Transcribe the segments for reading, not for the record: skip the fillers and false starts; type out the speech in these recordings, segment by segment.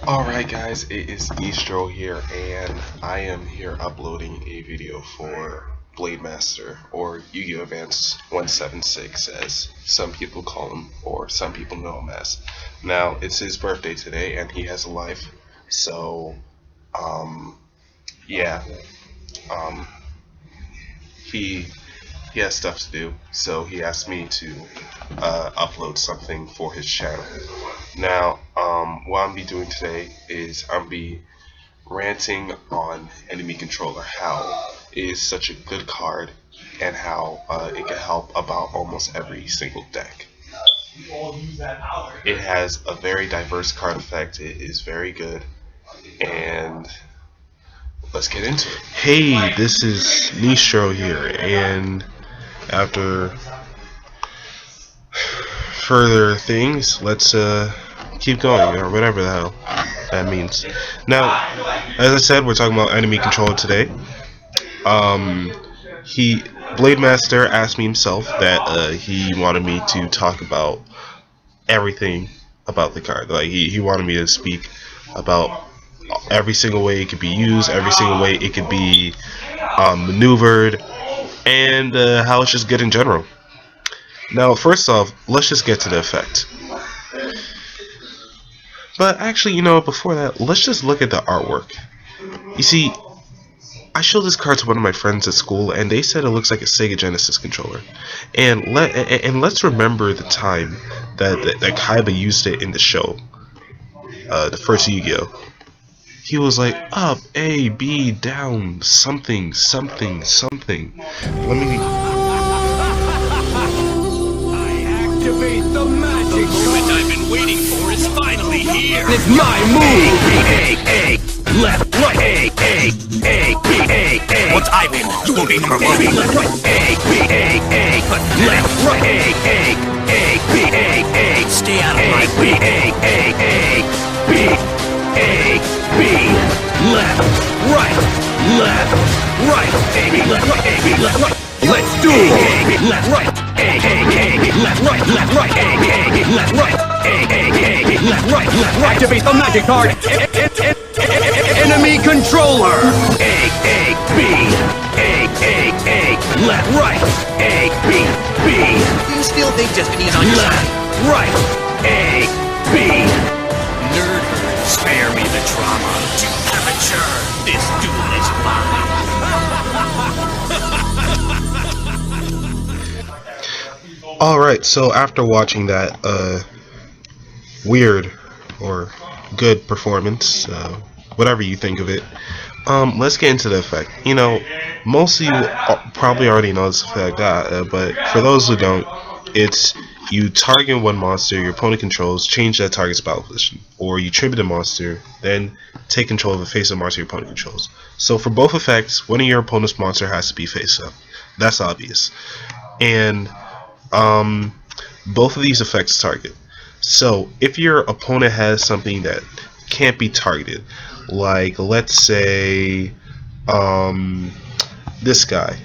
Alright guys, it is Eastro here, and I am here uploading a video for Blade Master, or Yu-Gi-Oh! Advance 176 as some people call him, or some people know him as. Now, it's his birthday today, and he has a life, so, yeah, um, he has stuff to do, so he asked me to upload something for his channel. Now, what I'm be doing today is I'm be ranting on Enemy Controller, how it is such a good card and how it can help about almost every single deck. It has a very diverse card effect. It is very good, and let's get into it. Hey, this is Nishro here, and after further things, let's keep going, or whatever the hell that means. Now, as I said, we're talking about Enemy Controller today. Blade Master asked me himself that he wanted me to talk about everything about the card. Like he wanted me to speak about every single way it could be used, every single way it could be maneuvered, and how it's just good in general. Now, first off, let's just get to the effect. But actually, before that, let's just look at the artwork. You see, I showed this card to one of my friends at school, and they said it looks like a Sega Genesis controller. And let's remember the time that Kaiba used it in the show, the first Yu-Gi-Oh! He was like, up, A, B, down, something, something, something. Let me... Activate the magic! The moment I've been waiting for is finally here! It's my move! A, left, right, A, B, A. Once I win, you will be number one. Left, right, A, B, left, right, A, B, A. Stay out of my way. A, B, left, right, A, B, left, right, A, B, left, right. Let's do it! Left, right, left, right, left, right, left, right, left, right. Activate the magic card! Enemy Controller! A, B, left, right, A, B. You still think Destiny is on your Left, side? right, A, B. Nerd herd, spare me the trauma. To amateur, this duel is mine. Alright, so after watching that weird or good performance, whatever you think of it, let's get into the effect. Most of you probably already know this effect, but for those who don't, it's you target one monster your opponent controls, change that target's battle position, or you tribute a monster, then take control of a face-up monster your opponent controls. So for both effects, one of your opponent's monster has to be face-up. That's obvious. And both of these effects target. So if your opponent has something that can't be targeted, like let's say this guy,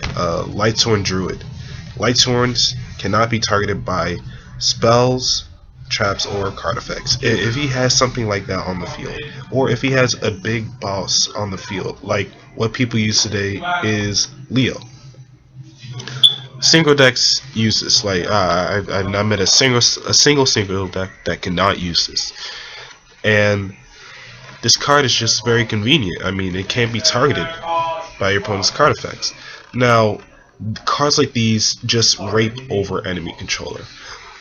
Lightsworn Druid. Lightsworns cannot be targeted by spells, traps, or card effects. If he has something like that on the field, or if he has a big boss on the field, like what people use today is Leo. Single decks use this. Like I've not met a single deck that cannot use this. And this card is just very convenient. I mean, it can't be targeted by your opponent's card effects. Now, cards like these just rape over Enemy Controller.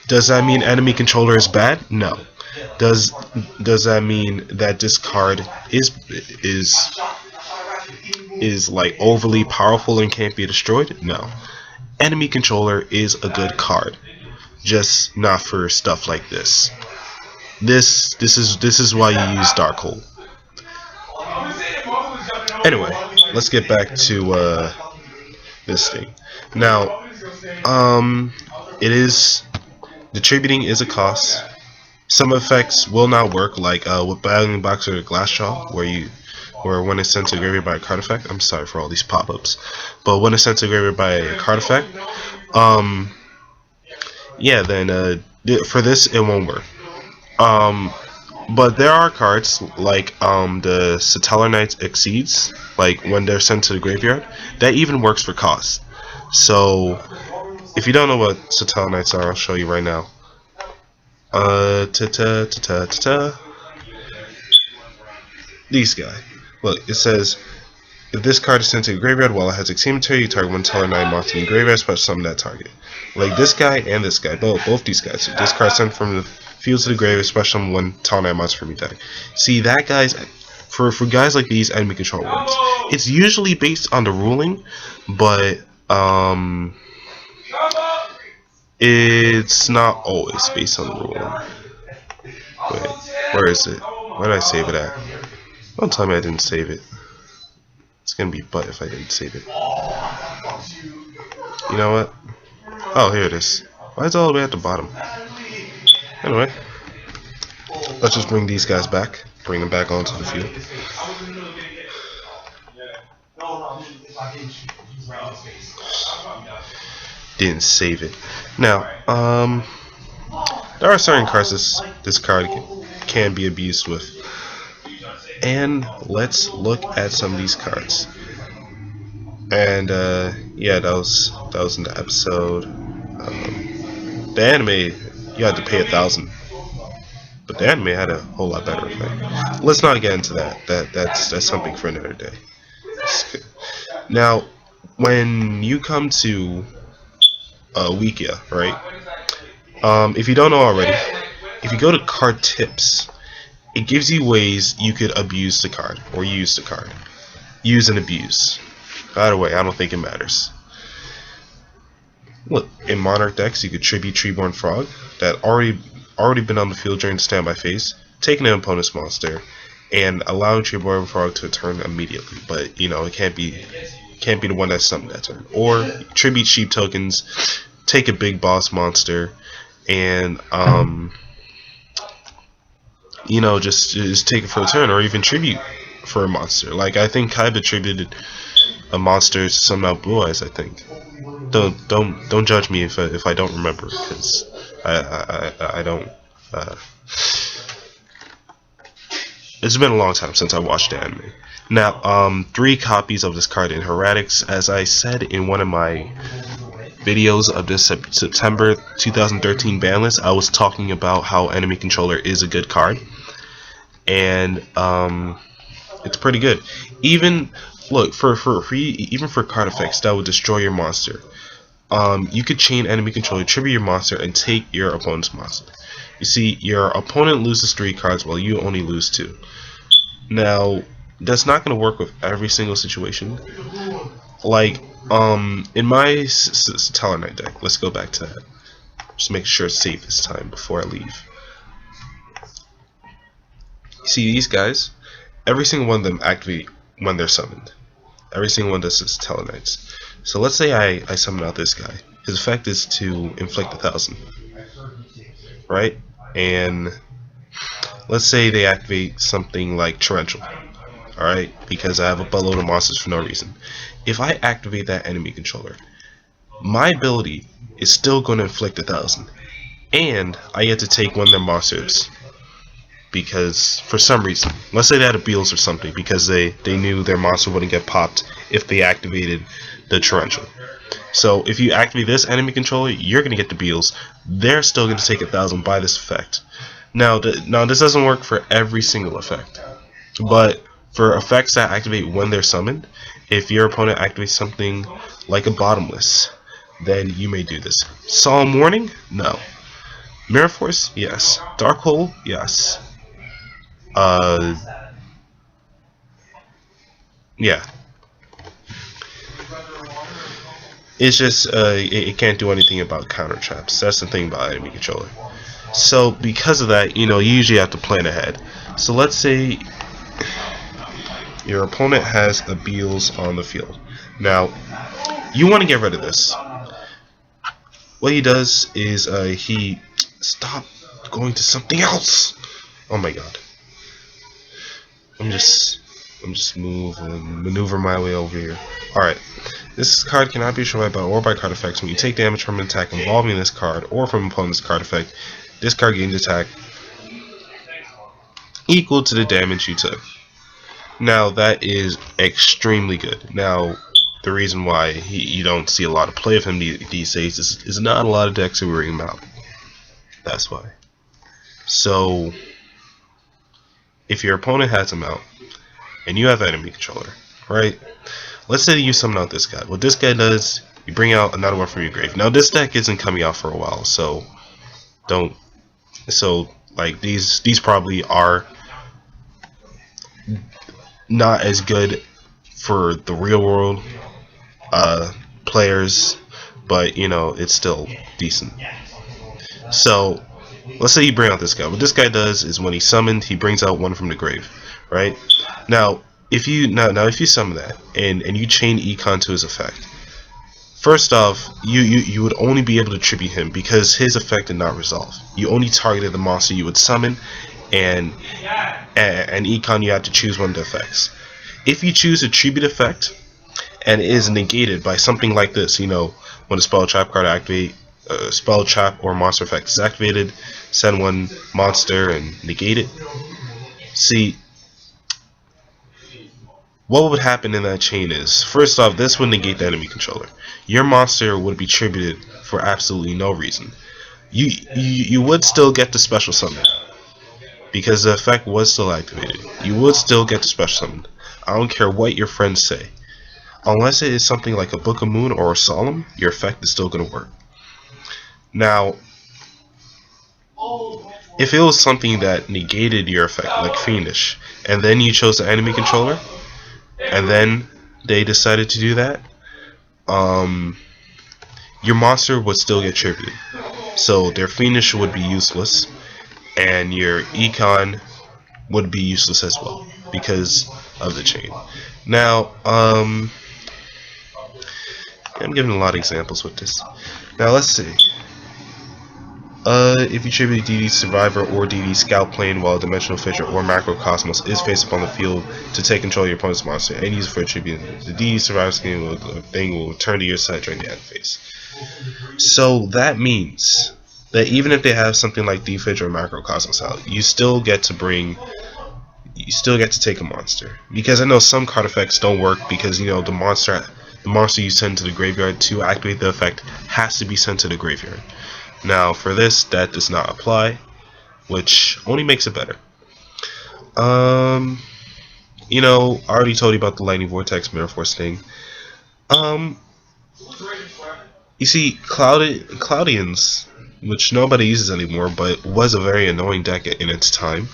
Does that mean Enemy Controller is bad? No. Does that mean that this card is like overly powerful and can't be destroyed? No. Enemy Controller is a good card, just not for stuff like this. This is why you use Darkhold. Anyway, let's get back to this thing. Now, distributing is a cost. Some effects will not work, like with Battling Boxer Glass Jaw, where when it's sent to graveyard by a card effect. I'm sorry for all these pop-ups, but when it's sent to graveyard by a card effect, yeah, then for this it won't work. But there are cards like the Stella Nights Exceeds, like when they're sent to the graveyard, that even works for cost. So if you don't know what Stella Nights are, I'll show you right now. These guys. Look, it says if this card is sent to the graveyard while it has a cemetery, you target one Teller 9 monster in the graveyard, special summon that target. Like this guy and this guy, both these guys. So this card sent from the field to the graveyard, special summon one Teller 9 monster from your deck. See that guys, for guys like these, enemy control works. It's usually based on the ruling, but it's not always based on the ruling. Wait, where is it? Where did I save it at? Don't tell me I didn't save it. It's gonna be butt if I didn't save it. You know what? Oh, here it is. Why is it all the way at the bottom? Anyway, let's just bring these guys back. Bring them back onto the field. Didn't save it. Now, there are certain cards this card can be abused with. And let's look at some of these cards. And yeah, that was in the episode. The anime, you had to pay 1,000, but the anime had a whole lot better effect. Let's not get into that. That's something for another day. Now, when you come to Wikia, right? If you don't know already, if you go to card tips, it gives you ways you could abuse the card or use the card. Use and abuse. Either way, I don't think it matters. Look, in Monarch decks, you could tribute Treeborn Frog that already been on the field during the standby phase, taking an opponent's monster, and allowing Treeborn Frog to return immediately. But you know, it can't be the one that's summoned that turn. Or tribute Sheep tokens, take a big boss monster, and you know, just take it for a turn, or even tribute for a monster. Like I think Kaiba tributed a monster to summon out Blue Eyes. I think. Don't judge me if I don't remember, because I don't. It's been a long time since I watched the anime. Now, 3 copies of this card in Heretics. As I said in one of my videos of this September 2013 ban list, I was talking about how Enemy Controller is a good card, and it's pretty good. Even look even for card effects that would destroy your monster. You could chain Enemy Controller, tribute your monster, and take your opponent's monster. You see, your opponent loses 3 cards while you only lose 2. Now, that's not going to work with every single situation. Like, in my Stella Night deck, let's go back to that. Just make sure it's safe this time before I leave. You see these guys? Every single one of them activate when they're summoned. Every single one does Stella Nights. So let's say I summon out this guy. His effect is to inflict 1,000. Right? And let's say they activate something like Torrential. Alright? Because I have a buttload of monsters for no reason. If I activate that Enemy Controller, my ability is still going to inflict 1,000. And I get to take one of their monsters. Because for some reason, let's say they had a Beals or something, because they knew their monster wouldn't get popped if they activated the Torrential. So if you activate this Enemy Controller, you're going to get the Beals. They're still going to take 1,000 by this effect. Now this doesn't work for every single effect, but for effects that activate when they're summoned, if your opponent activates something like a Bottomless, then you may do this. Solemn Warning? No. Mirror Force? Yes. Dark Hole? Yes. Yeah. It's just it can't do anything about counter traps. That's the thing about Enemy Controller. So because of that, you know, you usually have to plan ahead. So let's say your opponent has a Beals on the field. Now you want to get rid of this. What he does is he stop going to something else. Oh my god. I'm just maneuver my way over here. Alright. This card cannot be destroyed by or by card effects. When you take damage from an attack involving this card or from an opponent's card effect, this card gains attack equal to the damage you took. Now that is extremely good. Now the reason why you don't see a lot of play of him these days is not a lot of decks are wearing him out. That's why. So if your opponent has him out and you have enemy controller, right? Let's say you summon out this guy. What this guy does, you bring out another one from your grave. Now this deck isn't coming out for a while, so don't. So like these probably are not as good for the real world players, but you know it's still decent. So let's say you bring out this guy. What this guy does is when he's summoned, he brings out one from the grave, right? Now if you if you summon that and you chain econ to his effect, first off, you would only be able to tribute him because his effect did not resolve. You only targeted the monster you would summon, and econ you have to choose one of the effects. If you choose a tribute effect and it is negated by something like this, you know, when a spell trap card activate, spell trap or monster effect is activated, send one monster and negate it. See, what would happen in that chain is, first off, this would negate the enemy controller. Your monster would be tributed for absolutely no reason. You would still get the special summon because the effect was still activated. You would still get the special summon. I don't care what your friends say. Unless it is something like a Book of Moon or a Solemn, your effect is still going to work. Now, if it was something that negated your effect, like Fiendish, and then you chose the enemy controller, and then they decided to do that, your monster would still get tributed. So their Fiendish would be useless, and your econ would be useless as well because of the chain. Now, I'm giving a lot of examples with this. Now let's see. If you tribute DD Survivor or DD Scout Plane while a Dimensional Fissure or Macrocosmos is faced upon the field to take control of your opponent's monster and use it for a tribute, the DD Survivor thing will return to your side during the end phase. So that means that even if they have something like DD Fissure or Macrocosmos out, you still get to take a monster. Because I know some card effects don't work because, you know, the monster you send to the graveyard to activate the effect has to be sent to the graveyard. Now for this, that does not apply, which only makes it better. You know, I already told you about the Lightning Vortex Mirror Force thing. You see, Cloudians, which nobody uses anymore, but was a very annoying deck in its time.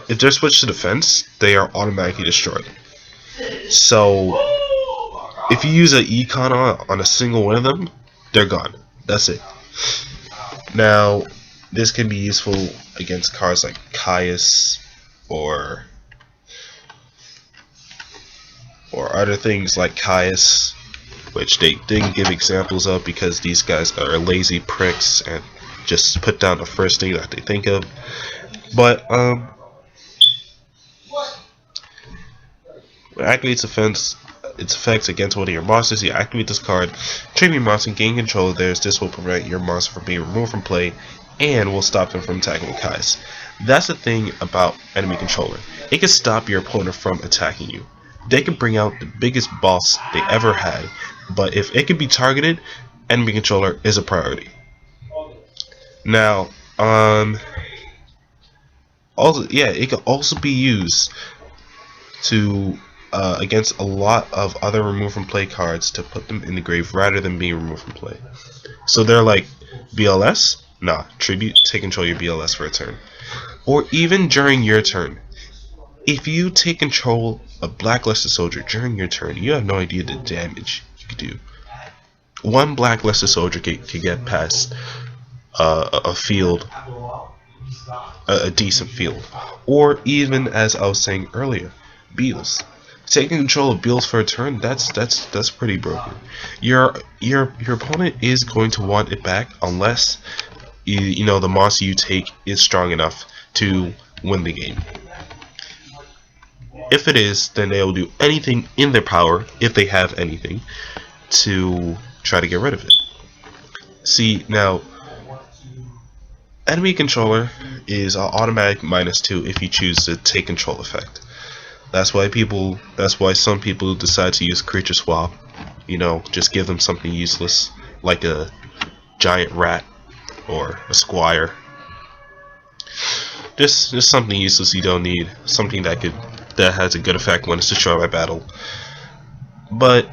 If they're switched to defense, they are automatically destroyed. So if you use an econ on a single one of them, they're gone. That's it. Now, this can be useful against cards like Caius or other things like Caius, which they didn't give examples of because these guys are lazy pricks and just put down the first thing that they think of. But when it activates its effects against one of your monsters, you activate this card, trigger your monster, gain control of theirs. This will prevent your monster from being removed from play and will stop them from attacking with Kai's. That's the thing about enemy controller. It can stop your opponent from attacking you. They can bring out the biggest boss they ever had, but if it can be targeted, enemy controller is a priority. Now, also, yeah, it can also be used to against a lot of other remove from play cards to put them in the grave rather than being removed from play. So they're like BLS, nah, tribute, take control of your BLS for a turn. Or even during your turn. If you take control of Blacklisted Soldier during your turn, you have no idea the damage you could do. One Blacklisted Soldier can get past a field, a decent field. Or even, as I was saying earlier, Beals. Taking control of Beals for a turn, that's pretty broken. Your opponent is going to want it back unless you know the monster you take is strong enough to win the game. If it is, then they will do anything in their power, if they have anything, to try to get rid of it. See, now, enemy controller is an automatic -2 if you choose to take control effect. That's why some people decide to use creature swap. You know, just give them something useless like a giant rat or a squire. Just something useless you don't need. Something that has a good effect when it's destroyed by battle. But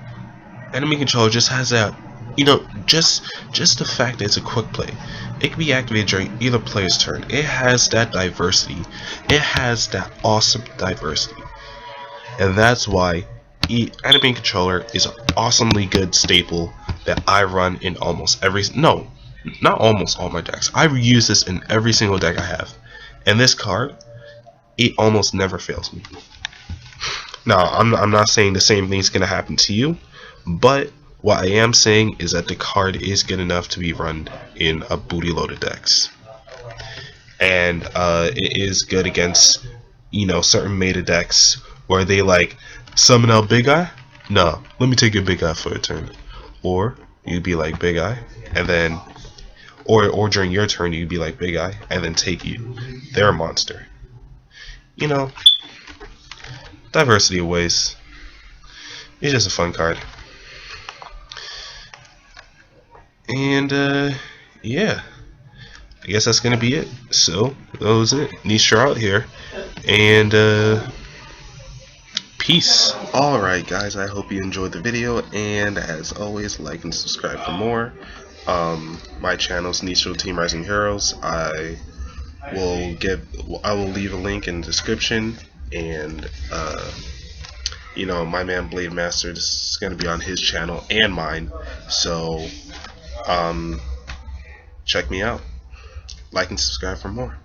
enemy controller just has that, you know, just the fact that it's a quick play. It can be activated during either player's turn. It has that diversity. It has that awesome diversity. And that's why enemy controller is an awesomely good staple that I run in almost every, no, not almost all my decks. I use this in every single deck I have. And this card, it almost never fails me. Now, I'm not saying the same thing's gonna happen to you, but what I am saying is that the card is good enough to be run in a booty load of decks. And it is good against, you know, certain meta decks where they like summon out Big Eye. No, let me take your Big Eye for a turn. Or you'd be like Big Eye, and then, or during your turn you'd be like Big Eye, and then take you. They're a monster. You know, diversity of ways. It's just a fun card. And yeah, I guess that's gonna be it. So that was it. Nisha out here, and peace. Alright guys, I hope you enjoyed the video, and as always, like and subscribe for more. My channel's Nisha Team Rising Heroes. I will leave a link in the description, and you know, my man Blade Master, this is gonna be on his channel and mine, so check me out. Like and subscribe for more.